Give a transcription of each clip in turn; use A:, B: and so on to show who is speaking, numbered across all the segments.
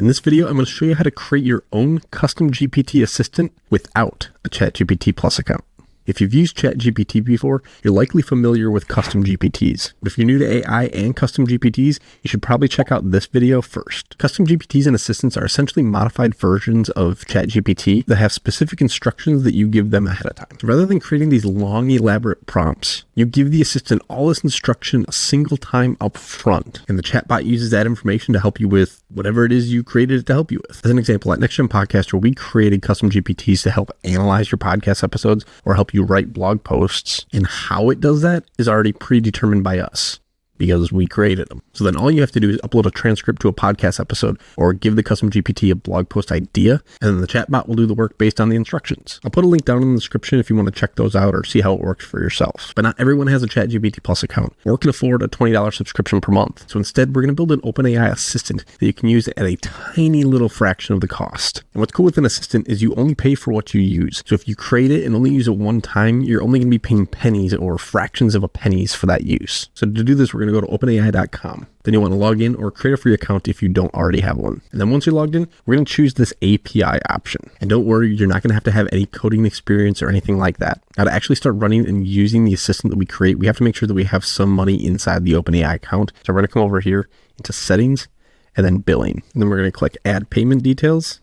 A: In this video, I'm going to show you how to create your own custom GPT assistant without a ChatGPT Plus account. If you've used ChatGPT before, you're likely familiar with Custom GPTs. But if you're new to AI and Custom GPTs, you should probably check out this video first. Custom GPTs and assistants are essentially modified versions of ChatGPT that have specific instructions that you give them ahead of time. So rather than creating these long, elaborate prompts, you give the assistant all this instruction a single time up front, and the chatbot uses that information to help you with whatever it is you created it to help you with. As an example, at NextGen Podcaster, we created Custom GPTs to help analyze your podcast episodes or help you write blog posts, and how it does that is already predetermined by us because we created them. So then all you have to do is upload a transcript to a podcast episode or give the Custom GPT a blog post idea, and then the chatbot will do the work based on the instructions. I'll put a link down in the description if you want to check those out or see how it works for yourself. But not everyone has a ChatGPT Plus account or can afford a $20 subscription per month. So instead, we're going to build an OpenAI assistant that you can use at a tiny little fraction of the cost. And what's cool with an assistant is you only pay for what you use. So if you create it and only use it one time, you're only going to be paying pennies or fractions of a pennies for that use. So to do this, we're going to go to openai.com. Then you'll want to log in or create a free account if you don't already have one. And then once you're logged in, we're going to choose this API option. And don't worry, you're not going to have any coding experience or anything like that. Now to actually start running and using the assistant that we create, we have to make sure that we have some money inside the OpenAI account. So we're going to come over here into settings and then billing. And then we're going to click add payment details.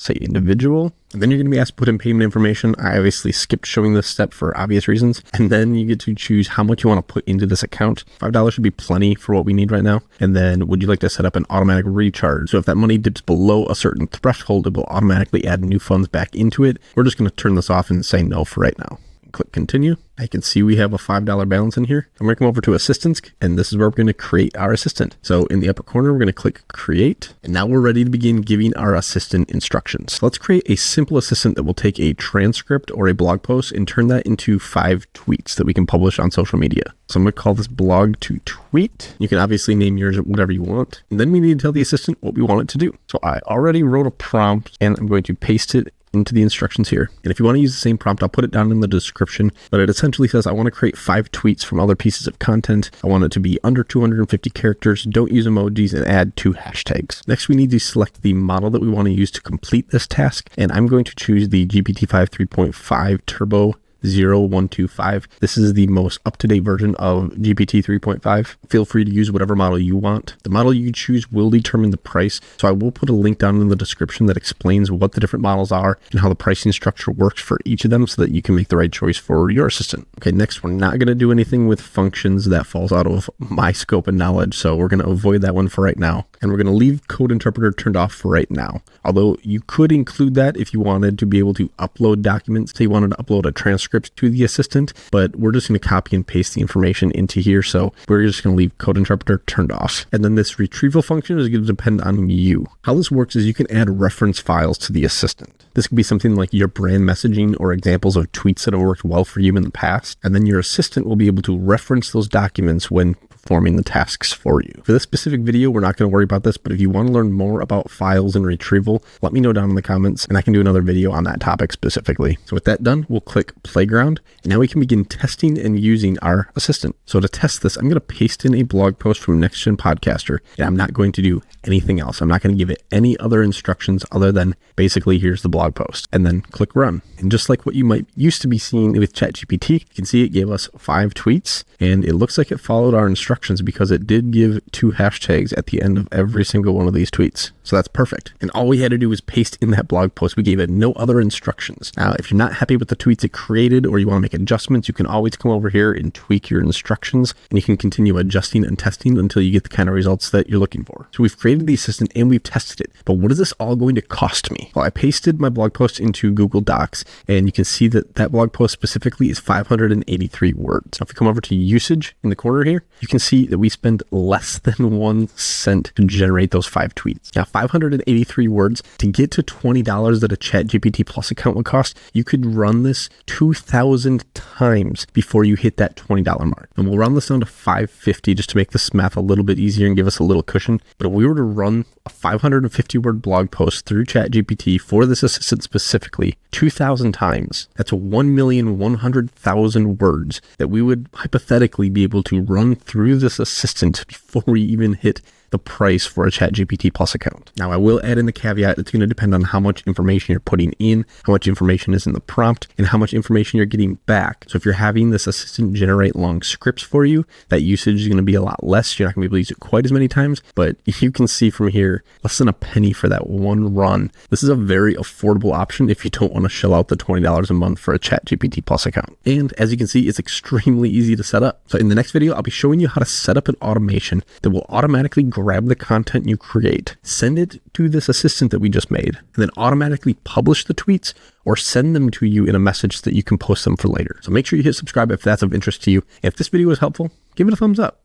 A: Say individual, and then you're going to be asked to put in payment information. I obviously skipped showing this step for obvious reasons. And then you get to choose how much you want to put into this account. $5 should be plenty for what we need right now. And then would you like to set up an automatic recharge? So if that money dips below a certain threshold, it will automatically add new funds back into it. We're just going to turn this off and say no for right now. Click continue. I can see we have a $5 balance in here. I'm going to come over to assistants, and this is where we're going to create our assistant. So in the upper corner, we're going to click create, and now we're ready to begin giving our assistant instructions. So let's create a simple assistant that will take a transcript or a blog post and turn that into 5 tweets that we can publish on social media. So I'm going to call this blog to tweet. You can obviously name yours whatever you want. And then we need to tell the assistant what we want it to do. So I already wrote a prompt, and I'm going to paste it into the instructions here. And if you want to use the same prompt, I'll put it down in the description, but it essentially says I want to create 5 tweets from other pieces of content. I want it to be under 250 characters, don't use emojis, and add 2 hashtags. Next, we need to select the model that we want to use to complete this task, and I'm going to choose the GPT-5 3.5 Turbo 0125. This is the most up-to-date version of GPT 3.5. Feel free to use whatever model you want. The model you choose will determine the price, so I will put a link down in the description that explains what the different models are and how the pricing structure works for each of them so that you can make the right choice for your assistant. Okay, next, we're not going to do anything with functions that falls out of my scope and knowledge, so we're going to avoid that one for right now. And we're going to leave code interpreter turned off for right now. Although you could include that if you wanted to be able to upload documents. Say you wanted to upload a transcript to the assistant, but we're just going to copy and paste the information into here. So we're just going to leave code interpreter turned off. And then this retrieval function is going to depend on you. How this works is you can add reference files to the assistant. This could be something like your brand messaging or examples of tweets that have worked well for you in the past. And then your assistant will be able to reference those documents when performing the tasks for you. For this specific video, we're not going to worry about this, but if you want to learn more about files and retrieval, let me know down in the comments and I can do another video on that topic specifically. So with that done, we'll click Playground, and now we can begin testing and using our assistant. So to test this, I'm going to paste in a blog post from NextGen Podcaster, and I'm not going to do anything else. I'm not going to give it any other instructions other than basically here's the blog post, and then click run. And just like what you might used to be seeing with ChatGPT, you can see it gave us 5 tweets, and it looks like it followed our instructions because it did give 2 hashtags at the end of every single one of these tweets. So that's perfect. And all we had to do was paste in that blog post. We gave it no other instructions. Now, if you're not happy with the tweets it created or you want to make adjustments, you can always come over here and tweak your instructions, and you can continue adjusting and testing until you get the kind of results that you're looking for. So we've created the assistant and we've tested it, but what is this all going to cost me? Well, I pasted my blog post into Google Docs, and you can see that that blog post specifically is 583 words. Now, if you come over to usage in the corner here, you can see that we spend less than 1 cent to generate those 5 tweets. Now, 583 words to get to $20 that a ChatGPT Plus account would cost, you could run this 2,000 times before you hit that $20 mark. And we'll round this down to 550 just to make this math a little bit easier and give us a little cushion. But if we were to run a 550 word blog post through ChatGPT for this assistant specifically 2,000 times, that's 1,100,000 words that we would hypothetically be able to run through this assistant before we even hit the price for a ChatGPT Plus account. Now, I will add in the caveat, it's going to depend on how much information you're putting in, how much information is in the prompt, and how much information you're getting back. So if you're having this assistant generate long scripts for you, that usage is going to be a lot less. You're not going to be able to use it quite as many times, but you can see from here, less than a penny for that one run. This is a very affordable option if you don't want to shell out the $20 a month for a ChatGPT Plus account. And as you can see, it's extremely easy to set up. So in the next video, I'll be showing you how to set up an automation that will automatically grab the content you create, send it to this assistant that we just made, and then automatically publish the tweets or send them to you in a message so that you can post them for later. So make sure you hit subscribe if that's of interest to you. If this video was helpful, give it a thumbs up.